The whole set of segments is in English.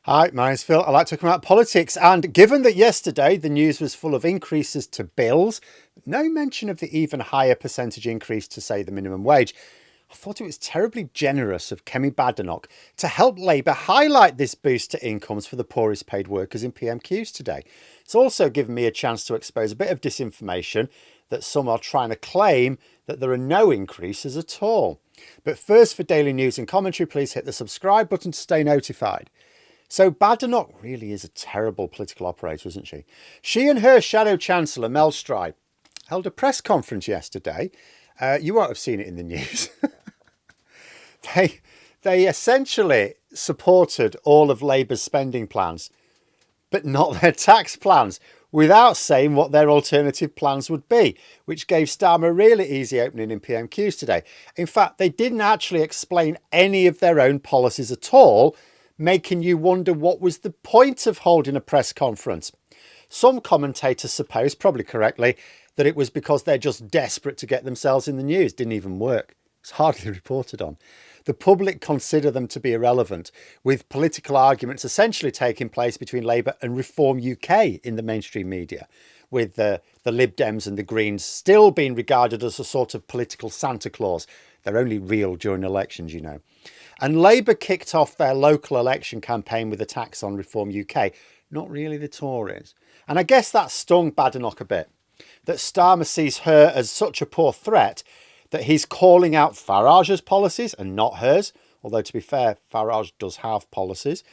Hi, my name's Phil. I like talking about politics. And given that yesterday the news was full of increases to bills, no mention of the even higher percentage increase to, say, the minimum wage, I thought it was terribly generous of Kemi Badenoch to help Labour highlight this boost to incomes for the poorest paid workers in PMQs today. It's also given me a chance to expose a bit of disinformation that some are trying to claim that there are no increases at all. But first, for daily news and commentary, please hit the subscribe button to stay notified. So Badenoch really is a terrible political operator, isn't she? She and her shadow chancellor, Mel Stride, held a press conference yesterday. You won't have seen it in the news. They essentially supported all of Labour's spending plans, but not their tax plans, without saying what their alternative plans would be, which gave Starmer a really easy opening in PMQs today. In fact, they didn't actually explain any of their own policies at all, making you wonder what was the point of holding a press conference. Some commentators suppose, probably correctly, that it was because they're just desperate to get themselves in the news. Didn't even work. It's hardly reported on. The public consider them to be irrelevant, with political arguments essentially taking place between Labour and Reform UK in the mainstream media, with the Lib Dems and the Greens still being regarded as a sort of political Santa Claus. They're only real during elections, you know. And Labour kicked off their local election campaign with attacks on Reform UK, not really the Tories. And I guess that stung Badenoch a bit, that Starmer sees her as such a poor threat that he's calling out Farage's policies and not hers. Although, to be fair, Farage does have policies.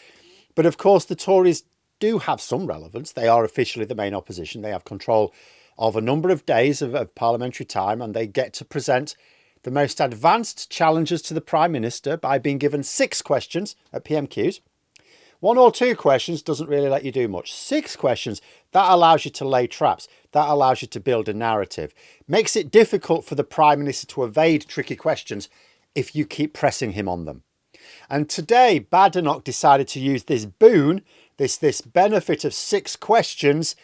But of course, the Tories do have some relevance. They are officially the main opposition. They have control of a number of days of parliamentary time, and they get to present the most advanced challenges to the Prime Minister by being given 6 questions at PMQs. 1 or 2 questions doesn't really let you do much. 6 questions, that allows you to lay traps. That allows you to build a narrative. Makes it difficult for the Prime Minister to evade tricky questions if you keep pressing him on them. And today, Badenoch decided to use this boon, this benefit of 6 questions,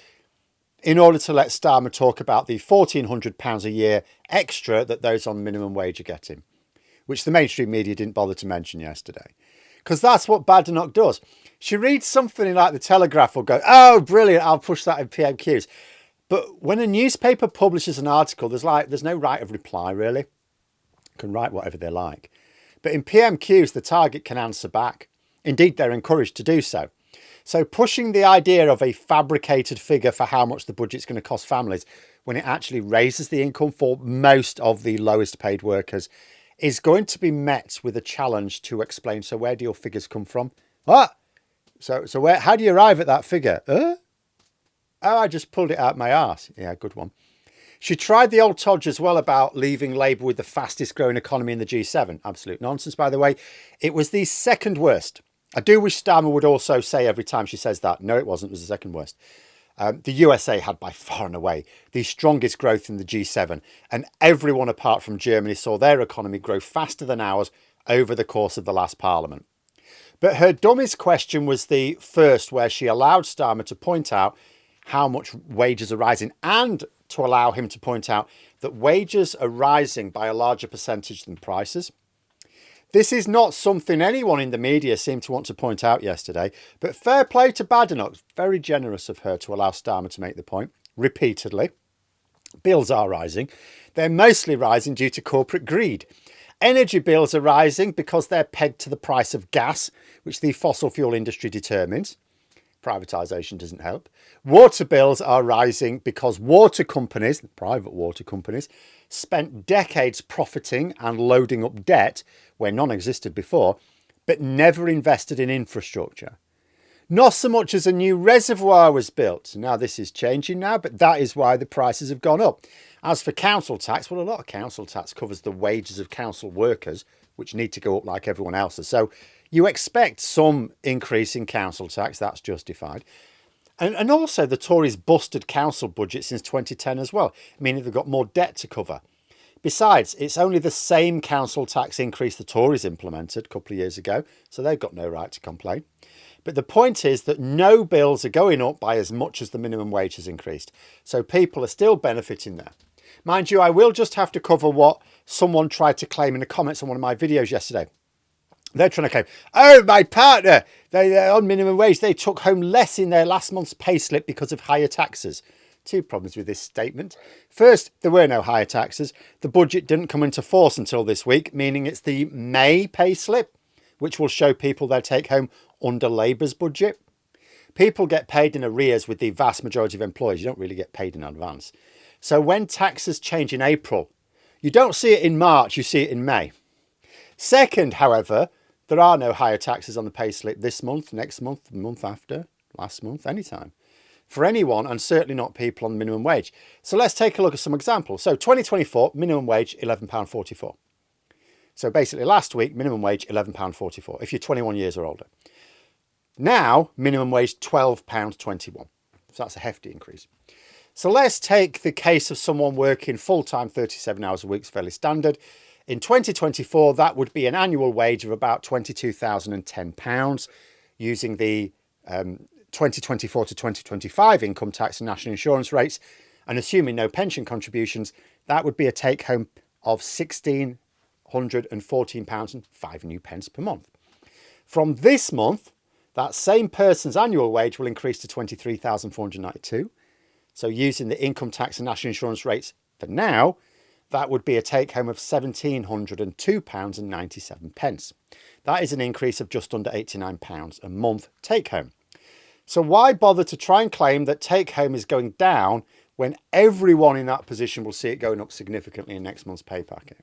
in order to let Starmer talk about the £1,400 a year extra that those on minimum wage are getting, which the mainstream media didn't bother to mention yesterday. Because that's what Badenoch does. She reads something in like the Telegraph or go, oh, brilliant, I'll push that in PMQs. But when a newspaper publishes an article, there's no right of reply, really. You can write whatever they like. But in PMQs, the target can answer back. Indeed, they're encouraged to do so. So pushing the idea of a fabricated figure for how much the budget's going to cost families when it actually raises the income for most of the lowest paid workers is going to be met with a challenge to explain. So where do your figures come from? What? So how do you arrive at that figure? Oh, I just pulled it out my arse. Yeah, good one. She tried the old Todge as well about leaving Labour with the fastest growing economy in the G7. Absolute nonsense, by the way. It was the second worst. I do wish Starmer would also say every time she says that, no, it wasn't, it was the second worst. The USA had by far and away the strongest growth in the G7, and everyone apart from Germany saw their economy grow faster than ours over the course of the last parliament. But her dumbest question was the first, where she allowed Starmer to point out how much wages are rising and to allow him to point out that wages are rising by a larger percentage than prices. This is not something anyone in the media seemed to want to point out yesterday, but fair play to Badenoch. Very generous of her to allow Starmer to make the point repeatedly. Bills are rising. They're mostly rising due to corporate greed. Energy bills are rising because they're pegged to the price of gas, which the fossil fuel industry determines. Privatisation doesn't help. Water bills are rising because water companies, private water companies, spent decades profiting and loading up debt where none existed before, but never invested in infrastructure. Not so much as a new reservoir was built. Now this is changing now, but that is why the prices have gone up. As for council tax, well, a lot of council tax covers the wages of council workers, which need to go up like everyone else's. So you expect some increase in council tax, that's justified. And also the Tories busted council budget since 2010 as well, meaning they've got more debt to cover. Besides, it's only the same council tax increase the Tories implemented a couple of years ago, so they've got no right to complain. But the point is that no bills are going up by as much as the minimum wage has increased. So people are still benefiting there. Mind you, I will just have to cover what someone tried to claim in the comments on one of my videos yesterday. They're trying to claim, oh, my partner They're on minimum wage. They took home less in their last month's payslip because of higher taxes. Two problems with this statement. First, there were no higher taxes. The budget didn't come into force until this week, meaning it's the May payslip, which will show people their take home under Labour's budget. People get paid in arrears with the vast majority of employers. You don't really get paid in advance. So when taxes change in April, you don't see it in March, you see it in May. Second, however, there are no higher taxes on the payslip this month, next month, the month after, last month, anytime. For anyone, and certainly not people on the minimum wage. So let's take a look at some examples. So 2024, minimum wage, £11.44. So basically last week, minimum wage, £11.44, if you're 21 years or older. Now, minimum wage, £12.21. So that's a hefty increase. So let's take the case of someone working full-time, 37 hours a week, is fairly standard. In 2024, that would be an annual wage of about £22,010 using the 2024 to 2025 income tax and national insurance rates, and assuming no pension contributions, that would be a take home of £1,614.05 per month. From this month, that same person's annual wage will increase to £23,492. So using the income tax and national insurance rates for now, that would be a take home of £1,702.97. That is an increase of just under £89 a month take home. So why bother to try and claim that take home is going down when everyone in that position will see it going up significantly in next month's pay packet?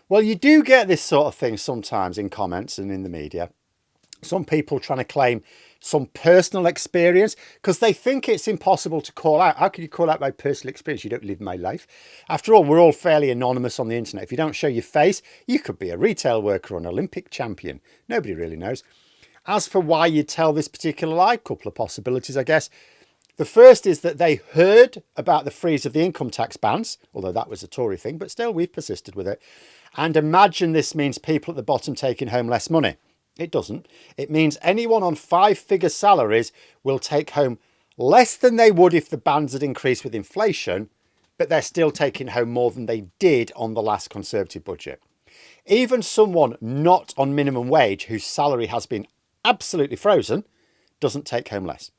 Well, you do get this sort of thing sometimes in comments and in the media. Some people trying to claim some personal experience because they think it's impossible to call out. How can you call out my personal experience? You don't live my life. After all, we're all fairly anonymous on the internet. If you don't show your face, you could be a retail worker or an Olympic champion. Nobody really knows. As for why you tell this particular lie, a couple of possibilities, I guess. The first is that they heard about the freeze of the income tax bans, although that was a Tory thing, but still we've persisted with it, and imagine this means people at the bottom taking home less money. It doesn't. It means anyone on 5-figure salaries will take home less than they would if the bans had increased with inflation, but they're still taking home more than they did on the last Conservative budget. Even someone not on minimum wage whose salary has been absolutely frozen doesn't take home less.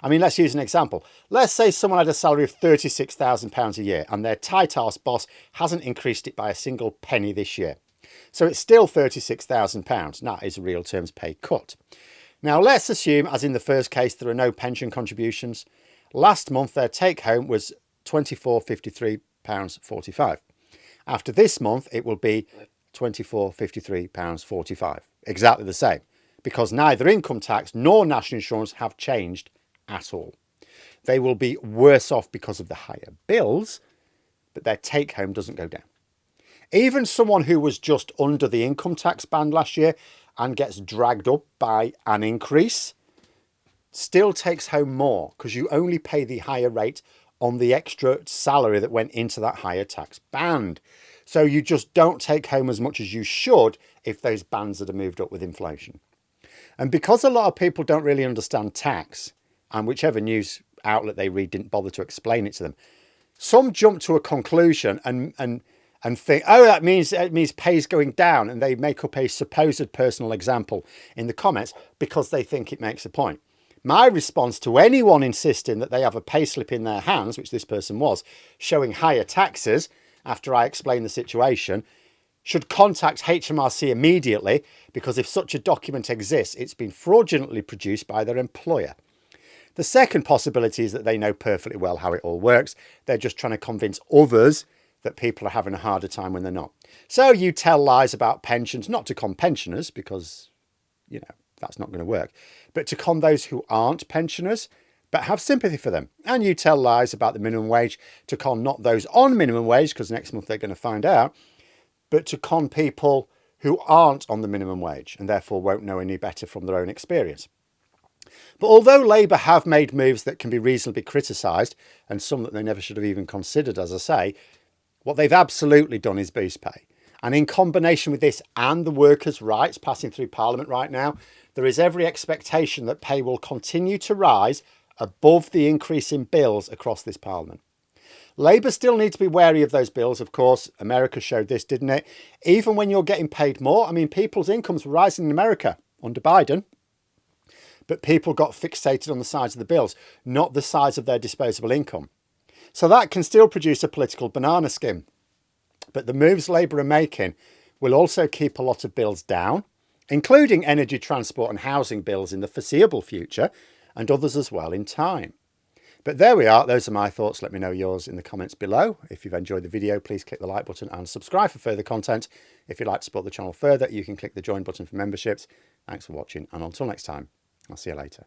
I mean, let's use an example. Let's say someone had a salary of £36,000 a year and their tight-ass boss hasn't increased it by a single penny this year. So it's still £36,000. That is a real terms pay cut. Now let's assume, as in the first case, there are no pension contributions. Last month their take home was £24.53.45. After this month it will be £24.53.45. Exactly the same, because neither income tax nor national insurance have changed at all. They will be worse off because of the higher bills, but their take home doesn't go down. Even someone who was just under the income tax band last year and gets dragged up by an increase still takes home more because you only pay the higher rate on the extra salary that went into that higher tax band. So you just don't take home as much as you should if those bands had moved up with inflation. And because a lot of people don't really understand tax, and whichever news outlet they read didn't bother to explain it to them, some jump to a conclusion and think, oh, it means pay's going down, and they make up a supposed personal example in the comments because they think it makes a point. My response to anyone insisting that they have a payslip in their hands, which this person was, showing higher taxes after I explain the situation, should contact HMRC immediately, because if such a document exists, it's been fraudulently produced by their employer. The second possibility is that they know perfectly well how it all works. They're just trying to convince others that people are having a harder time when they're not. So you tell lies about pensions, not to con pensioners, because, you know, that's not going to work, but to con those who aren't pensioners, but have sympathy for them. And you tell lies about the minimum wage to con not those on minimum wage, because next month they're going to find out, but to con people who aren't on the minimum wage and therefore won't know any better from their own experience. But although Labour have made moves that can be reasonably criticised, and some that they never should have even considered, as I say, what they've absolutely done is boost pay. And in combination with this and the workers' rights passing through Parliament right now, there is every expectation that pay will continue to rise above the increase in bills across this Parliament. Labour still need to be wary of those bills, of course. America showed this, didn't it? Even when you're getting paid more, I mean, people's incomes were rising in America under Biden. but people got fixated on the size of the bills, not the size of their disposable income. So that can still produce a political banana skin. But the moves Labour are making will also keep a lot of bills down, including energy, transport and housing bills in the foreseeable future, and others as well in time. But there we are. Those are my thoughts. Let me know yours in the comments below. If you've enjoyed the video, please click the like button and subscribe for further content. If you'd like to support the channel further, you can click the join button for memberships. Thanks for watching, and until next time, I'll see you later.